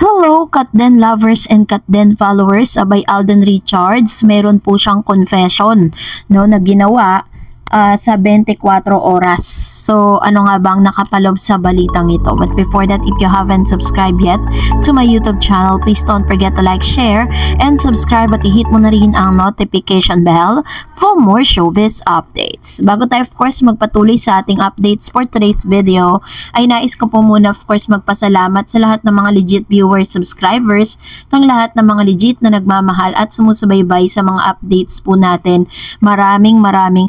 Hello, Katden lovers and Katden followers, abay Alden Richards, meron po siyang confession na ginawa sa 24 oras. So, ano nga bang nakapalob sa balitang ito? But before that, if you haven't subscribed yet to my YouTube channel, please don't forget to like, share, and subscribe at i-hit mo na rin ang notification bell for more showbiz updates. Bago tayo, of course, magpatuloy sa ating updates for today's video, ay nais ko po muna, of course, magpasalamat sa lahat ng mga legit viewers, subscribers, ng lahat ng mga legit na nagmamahal at sumusubaybay sa mga updates po natin. Maraming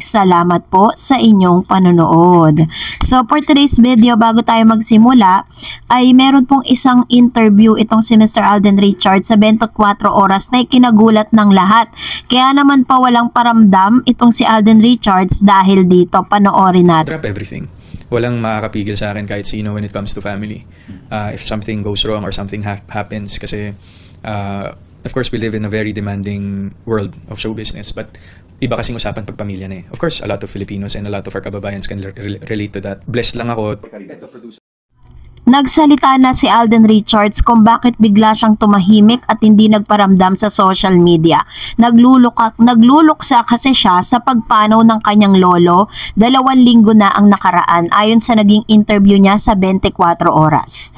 salamat po sa inyong panonood. So for today's video, bago tayo magsimula, ay meron pong isang interview itong si Mr. Alden Richards sa 24 oras na ikinagulat ng lahat. Kaya naman pa walang paramdam itong si Alden Richards dahil dito. Panoorin natin. Drop everything. Walang makakapigil sa akin kahit sino when it comes to family. If something goes wrong or something happens, kasi of course we live in a very demanding world of show business, but iba kasing usapan pag pamilya na eh. Of course, a lot of Filipinos and a lot of our kababayans can relate to that. Blessed lang ako. Nagsalita na si Alden Richards kung bakit bigla siyang tumahimik at hindi nagparamdam sa social media. Nagluluksa kasi siya sa pagpanaw ng kanyang lolo 2 linggo na ang nakaraan ayon sa naging interview niya sa 24 oras.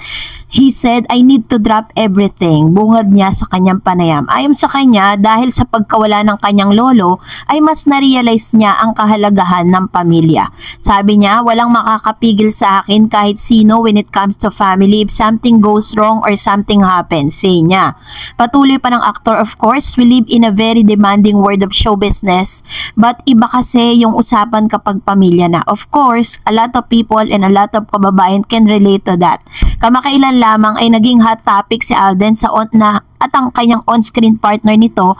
He said, I need to drop everything, bungad niya sa kanyang panayam. Ayon sa kanya, dahil sa pagkawala ng kanyang lolo, ay mas na-realize niya ang kahalagahan ng pamilya. Sabi niya, walang makakapigil sa akin kahit sino when it comes to family if something goes wrong or something happens, say niya. Patuloy pa ng actor, of course, we live in a very demanding world of show business, but iba kasi yung usapan kapag pamilya na. Of course, a lot of people and a lot of kababayan can relate to that. Kamakailan lamang ay naging hot topic si Alden at ang kanyang on-screen partner nito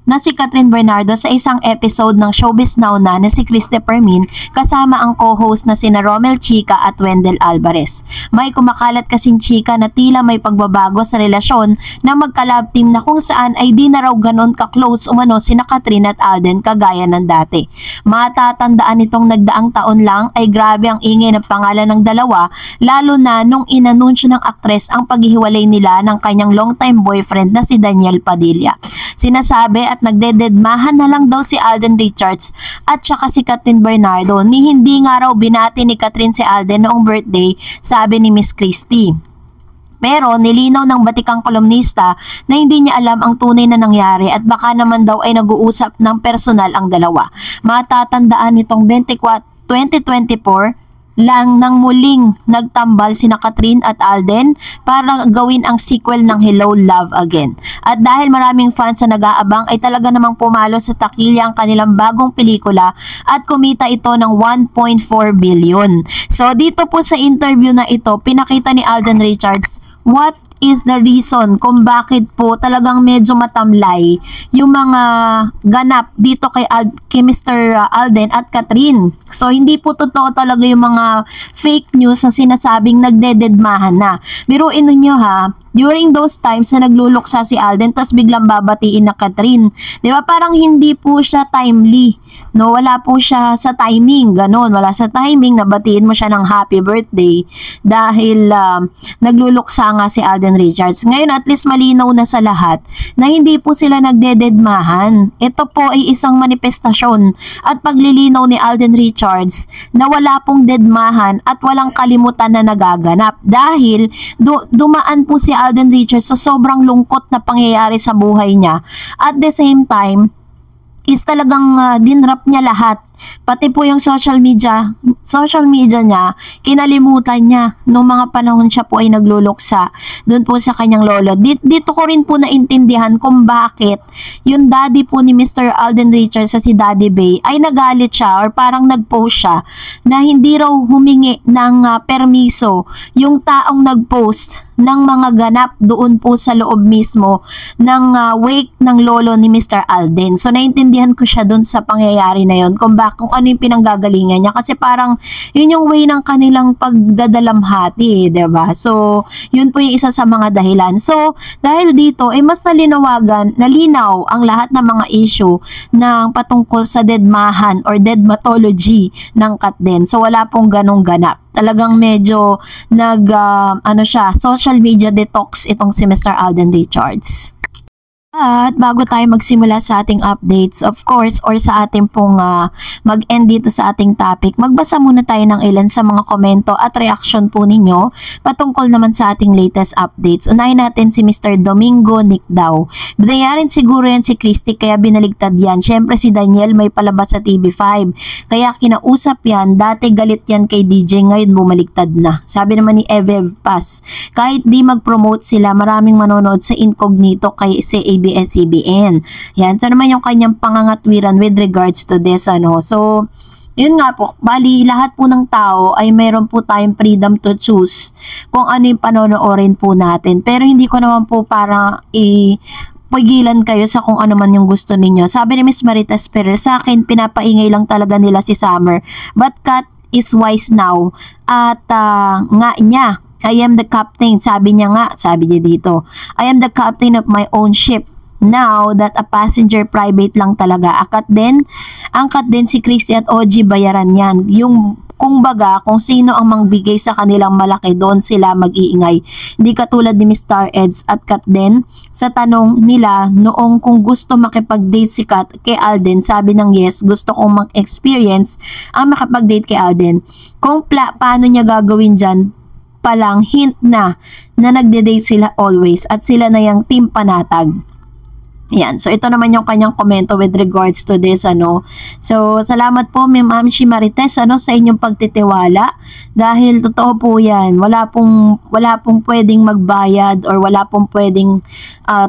na si Catherine Bernardo sa isang episode ng Showbiz Now na si Christopher Min kasama ang co-host na sina Romel Chica at Wendell Alvarez. May kumakalat kasing chika na tila may pagbabago sa relasyon ng magka-love team na kung saan ay di na raw ganon ka-close umano sina Catherine at Alden kagaya ng dati. Matatandaan nitong nagdaang taon lang ay grabe ang ingay ng pangalan ng dalawa, lalo na nung inanunsyo ng aktres ang paghihiwalay nila ng kanyang long-time boyfriend na si Daniel Padilla. Sinasabi at nagdededmahan na lang daw si Alden Richards at saka si Catherine Bernardo ni hindi nga raw binati ni Catherine si Alden noong birthday, sabi ni Miss Christie. Pero nilinaw ng batikang kolumnista na hindi niya alam ang tunay na nangyari at baka naman daw ay nag-uusap ng personal ang dalawa. Matatandaan nitong 2024 lang nang muling nagtambal sina Catherine at Alden para gawin ang sequel ng Hello Love Again. At dahil maraming fans na nag-aabang ay talaga namang pumalo sa takilya ang kanilang bagong pelikula at kumita ito ng 1.4 billion. So dito po sa interview na ito, pinakita ni Alden Richards what is the reason kung bakit po talagang medyo matamlay yung mga ganap dito kay Mr. Alden at Catherine. So hindi po totoo talaga yung mga fake news na sinasabing nagdededmahan na. Biruin ninyo ha, during those times na nagluluksa si Alden tapos biglang babatiin na Catherine. Di ba parang hindi po siya timely. No, wala po siya sa timing, ganon. Wala sa timing na batiin mo siya ng happy birthday dahil nagluluksa nga si Alden Richards. Ngayon at least malinaw na sa lahat na hindi po sila nagdededmahan. Ito po ay isang manifestasyon at paglilinaw ni Alden Richards na wala pong dedmahan at walang kalimutan na nagaganap dahil dumaan po si Alden Richards sa sobrang lungkot na pangyayari sa buhay niya. At the same time, is talagang dinrap niya lahat. Pati po yung social media niya, kinalimutan niya nung mga panahon siya po ay nagluluksa doon po sa kanyang lolo. Dito ko rin po naintindihan kung bakit yung daddy po ni Mr. Alden Richards sa si Daddy Bay ay nagalit siya or parang nag-post siya na hindi raw humingi ng permiso yung taong nag-post ng mga ganap doon po sa loob mismo ng wake ng lolo ni Mr. Alden. So naintindihan ko siya doon sa pangyayari na yon kung ano yung pinanggagalingan niya kasi parang yun yung way ng kanilang pagdadalamhati, diba? So yun po yung isa sa mga dahilan. So dahil dito ay mas nalinaw ang lahat ng mga issue ng patungkol sa dedmahan or dedmatology ng Katden. So wala pong ganong ganap. Talagang medyo ano siya, social media detox itong si Mr. Alden Richards. At bago tayo magsimula sa ating updates, of course, or sa ating pong mag-end dito sa ating topic, magbasa muna tayo ng ilan sa mga komento at reaction po ninyo patungkol naman sa ating latest updates. Unahin natin si Mr. Domingo Nick daw. Binayarin siguro yan si Christy kaya binaligtad yan. Siyempre si Daniel may palabas sa TV5. Kaya kinausap yan, dati galit yan kay DJ, ngayon bumaligtad na. Sabi naman ni Evev Paz, kahit di mag-promote sila, maraming manonood sa incognito kay ABS-CBN. Yan. So naman yung kanyang pangangatwiran with regards to this, ano. So, yun nga po, bali lahat po ng tao ay mayroon po tayong freedom to choose kung ano yung panonoorin po natin. Pero hindi ko naman po para pigilan kayo sa kung ano man yung gusto ninyo. Sabi ni Miss Marites Perez, sa akin, pinapaingay lang talaga nila si Summer. But Kat is wise now. At nga niya, I am the captain. Sabi niya dito, I am the captain of my own ship. Now that a passenger private lang talaga. Angkat din si Christy at OG, bayaran yan. Yung kung baga, kung sino ang mangbigay sa kanilang malaki, doon sila mag-iingay. Hindi katulad ni Mr. Eds at Kat din. Sa tanong nila noong kung gusto makipag-date si Kat kay Alden, sabi ng yes, gusto kong mag-experience ang makipag-date kay Alden. Kung paano niya gagawin dyan, palang hint na nagde-date sila always at sila na yung team panatag. Yan. So, ito naman yung kanyang komento with regards to this, ano. So, salamat po, Ma'am Shi Marites, ano, sa inyong pagtitiwala. Dahil, totoo po yan. Wala pong pwedeng magbayad or wala pong pwedeng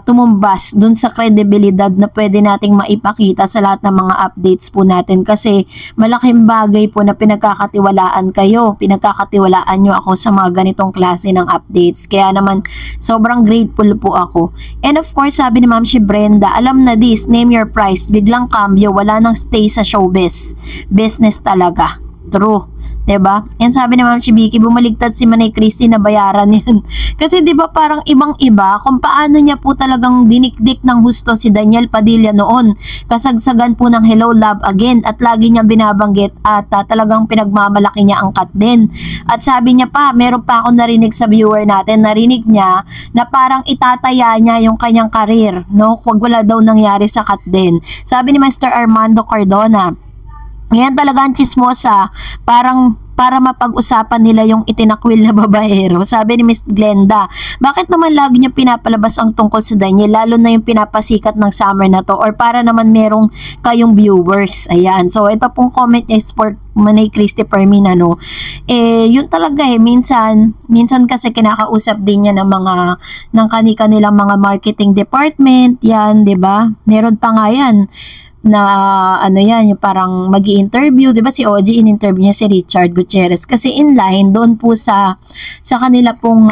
tumumbas dun sa kredibilidad na pwede nating maipakita sa lahat ng mga updates po natin. Kasi, malaking bagay po na pinagkakatiwalaan kayo. Pinagkakatiwalaan nyo ako sa mga ganitong klase ng updates. Kaya naman, sobrang grateful po ako. And of course, sabi ni Ma'am Shi alam na this, name your price, biglang cambio, wala nang stay sa showbiz. Business talaga. True. 'Di ba? Yan sabi ni Ma'am Shibiki, bumaligtad si Manay Christy na bayaran yun. Kasi 'di ba parang ibang-iba kung paano niya po talagang dinikdik ng husto si Daniel Padilla noon. Kasagsagan po ng Hello Love Again at lagi niya binabanggit at talagang pinagmamalaki niya ang Kat din. At sabi niya pa, meron pa ako narinig sa viewer natin, narinig niya na parang itataya niya yung kanyang karir, no? Huwag wala daw nangyari sa Kat din. Sabi ni Mr. Armando Cardona, yan talaga ang chismosa, parang para mapag-usapan nila yung itinakwil na babaero. Sabi ni Miss Glenda, bakit naman lagi niyo pinapalabas ang tungkol sa Daniel, lalo na yung pinapasikat ng summer na to, or para naman merong kayong viewers. Ayan, so ito pong comment niya is for Manay Christy Permina, no. Yun talaga minsan kasi kinakausap din niya ng kanilang mga marketing department, yan, 'di ba? Meron pa nga yan na ano yan, yung parang magi-interview, 'di ba si OG in-interview niya si Richard Gutierrez kasi in line doon po sa kanila pong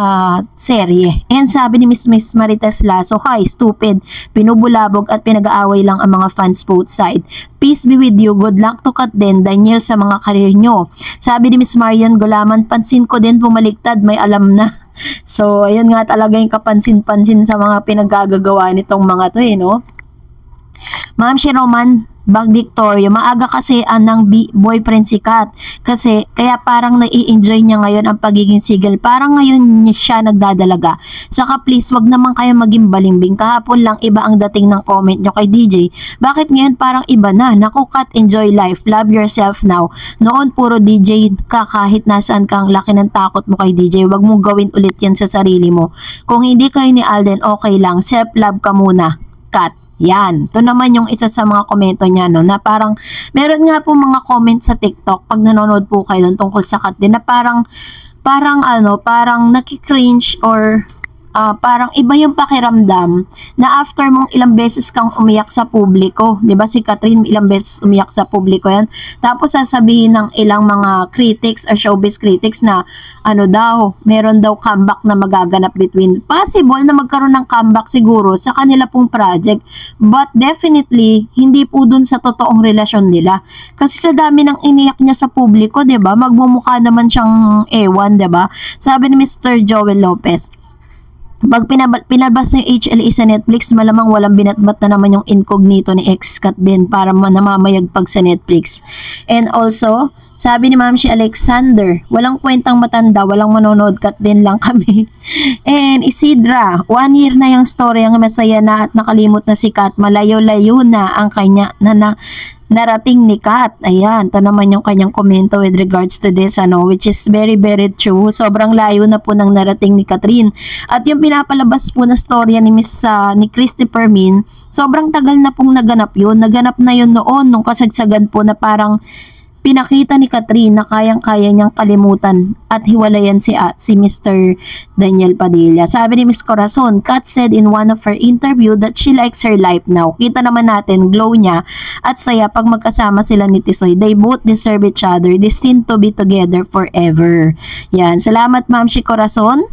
serye. And sabi ni Miss Marites Lasso, hi, stupid, pinubulabog at pinag-aaway lang ang mga fans both side. Peace be with you, good luck to Kat din, Daniel, sa mga karir nyo. Sabi ni Miss Marian Gulaman, pansin ko din bumaliktad, may alam na. So ayun nga talaga yung kapansin-pansin sa mga pinaggagawa nitong mga to, no. Ma'am si Roman Bag Victoria, maaga kasi ng boyfriend si Kat kasi kaya parang nai-enjoy niya ngayon ang pagiging single, parang ngayon siya nagdadalaga. Saka please wag naman kayo maging balimbing, kahapon lang iba ang dating ng comment nyo kay DJ, bakit ngayon parang iba na? Naku Kat, enjoy life, love yourself now. Noon puro DJ ka kahit nasaan kang, laki ng takot mo kay DJ, wag mo gawin ulit yan sa sarili mo. Kung hindi kayo ni Alden, okay lang, self love ka muna Kat. Yan, ito naman yung isa sa mga komento niya, no, na parang, meron nga po mga comment sa TikTok, pag nanonood po kayo doon tungkol sa Kat din, na parang nakikringe or parang iba yung pakiramdam na after mong ilang beses kang umiyak sa publiko, 'di ba si Catherine ilang beses umiyak sa publiko yan, tapos sasabihin ng ilang mga critics or showbiz critics na meron daw comeback na magaganap between, possible na magkaroon ng comeback siguro sa kanila pong project, but definitely hindi po dun sa totoong relasyon nila, kasi sa dami ng iniyak niya sa publiko, 'di ba, magmumukha naman siyang ewan, 'di ba. Sabi ni Mr. Joel Lopez, pag pinabas ng HLE sa Netflix, malamang walang binatbat na naman yung incognito ni ex-Kat din para namamayagpag sa Netflix. And also, Sabi ni Ma'am si Alexander, walang kwentang matanda, walang manonood, cut din lang kami. And Isidra, 1 year na yung story, ang masaya na at nakalimot na si Kat, malayo-layo na ang kanya narating ni Kat. Ayan, ito naman yung kanyang komento with regards to this, which is very very true. Sobrang layo na po ng narating ni Catherine. At yung pinapalabas po na storya ni ni Christopher Min, sobrang tagal na pong naganap yun. Naganap na yun noon, nung kasagsagan po na parang pinakita ni Catherine na kayang-kaya niyang kalimutan at hiwalayan si Mr. Daniel Padilla. Sabi ni Miss Corazon, Kat said in one of her interview that she likes her life now. Kita naman natin, glow niya at saya pag magkasama sila ni Tisoy. They both deserve each other. Destined to be together forever. Yan. Salamat Ma'am si Corazon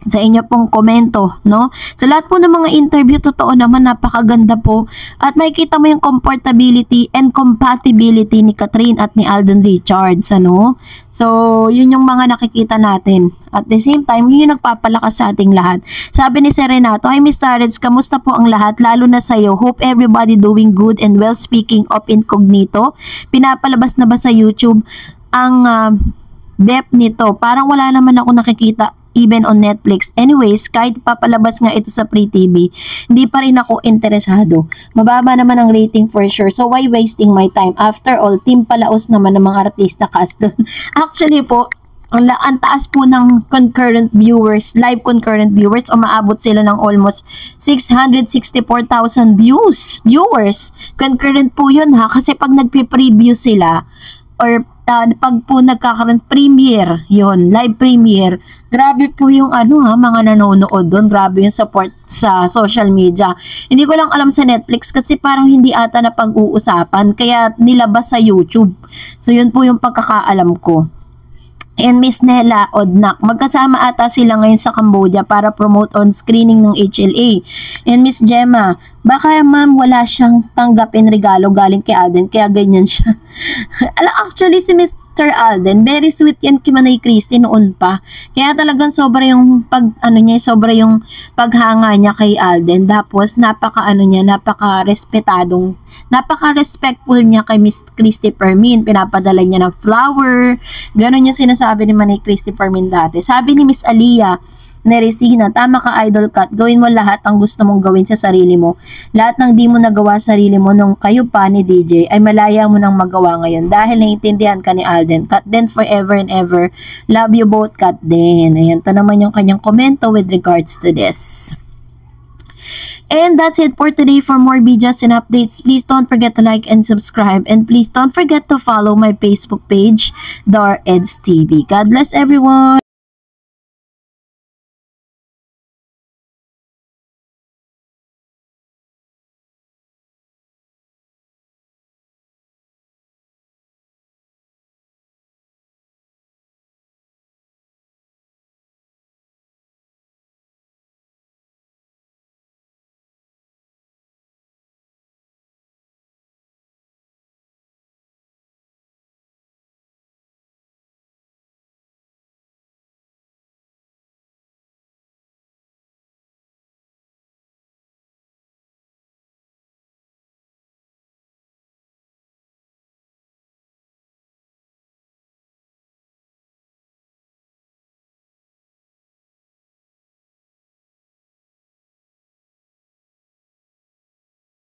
sa inyo pong komento, no? Sa lahat po ng mga interview, totoo naman, napakaganda po. At makikita mo yung comfortability and compatibility ni Catherine at ni Alden Richards, So, yun yung mga nakikita natin. At the same time, yun yung nagpapalakas sa ating lahat. Sabi ni Serenato, hi Miss Tareds, kamusta po ang lahat? Lalo na sa'yo. Hope everybody doing good and well. Speaking of incognito, pinapalabas na ba sa YouTube ang depth nito? Parang wala naman ako nakikita even on Netflix. Anyways, kahit papalabas nga ito sa Free TV, hindi pa rin ako interesado. Mababa naman ang rating for sure. So, why wasting my time? After all, team palaos naman ng mga artista cast doon. Actually po, ang taas po ng concurrent viewers, live concurrent viewers, umaabot sila ng almost 664,000 viewers. Concurrent po yun kasi pag nagpi-preview sila, or pag po nagkakaroon premiere, yon live premiere, grabe po yung mga nanonood doon, grabe yung support sa social media. Hindi ko lang alam sa Netflix kasi parang hindi ata na pag-uusapan, kaya nilabas sa YouTube. So yun po yung pagkakaalam ko. And Miss Nella Odnak, magkasama ata sila ngayon sa Cambodia para promote on screening ng HLA. And Miss Gemma, baka ma'am wala siyang tanggapin regalo galing kay Alden, kaya ganyan siya. Actually si Mr. Alden, very sweet yan kay Manay Christy noon pa. Kaya talagang sobra yung sobra yung paghanga niya kay Alden. Tapos napaka-respectful niya kay Miss Christy Permin. Pinapadala niya ng flower. Ganon yung sinasabi ni Manay Christy Permin dati. Sabi ni Miss Alia Neresina, tama ka Idol Kat, gawin mo lahat ang gusto mong gawin sa sarili mo. Lahat ng di mo nagawa sa sarili mo nung kayo pa ni DJ ay malaya mo nang magawa ngayon dahil naiintindihan ka ni Alden. Kat din forever and ever. Love you both, Kat din. Ayan, ito naman yung kanyang komento with regards to this. And that's it for today. For more videos and updates, please don't forget to like and subscribe. And please don't forget to follow my Facebook page, Dar Eds TV. God bless everyone.